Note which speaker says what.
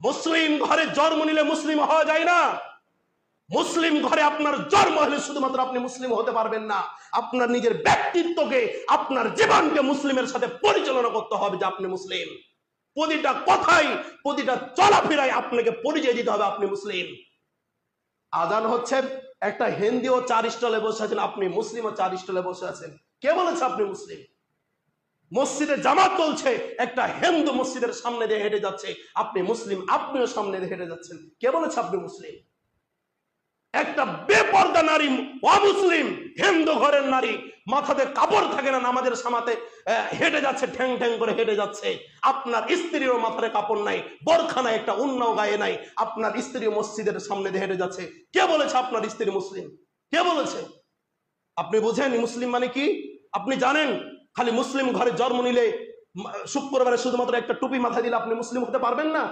Speaker 1: মুসলিম ঘরে জন্ম নিলে মুসলিম হওয়া যায় না। মুসলিম ঘরে আপনার জন্ম হলে শুধুমাত্র আপনি মুসলিম হতে পারবেন না, আপনার নিজের ব্যক্তিত্বকে, আপনার জীবনকে মুসলিমের সাথে পরিচালনা করতে হবে যে আপনি মুসলিম। প্রতিটা কথাই, প্রতিটা চলাফেরায় আপনাকে পরিচয় দিতে হবে আপনি মুসলিম। আজান হচ্ছে, একটা হিন্দুও 4 স্টলে বসে আছেন, আপনি মুসলিমও 4 স্টলে বসে আছেন। কে বলেছে আপনি মুসলিম? মসজিদে জামাত চলছে, একটা হিন্দু মসজিদের সামনে দিয়ে হেঁটে যাচ্ছে, আপনি মুসলিম, আপনিও সামনে দিয়ে হেঁটে যাচ্ছেন। কে বলেছে আপনি মুসলিম? একটা বেপর্দা নারী, অমুসলিম হিন্দু ঘরের নারী, মাথাতে কাপড় থাকে না, নামাজের সামাতে হেঁটে যাচ্ছে, ঠ্যাং ঠ্যাং করে হেঁটে যাচ্ছে। আপনার স্ত্রীরও মাথাতে কাপড় নাই, বোরখা নাই, একটা উন্নাও গায়ে নাই, আপনার স্ত্রী মসজিদের সামনে দিয়ে হেঁটে যাচ্ছে। কে বলেছে আপনার স্ত্রী মুসলিম? কে বলেছে? আপনি বুঝেন মুসলিম মানে কি? আপনি জানেন খালি মুসলিম ঘরে জন্ম নিলে শুক্রবারে শুধুমাত্র একটা টুপি মাথায় দিলে আপনি মুসলিম হতে পারবেন না?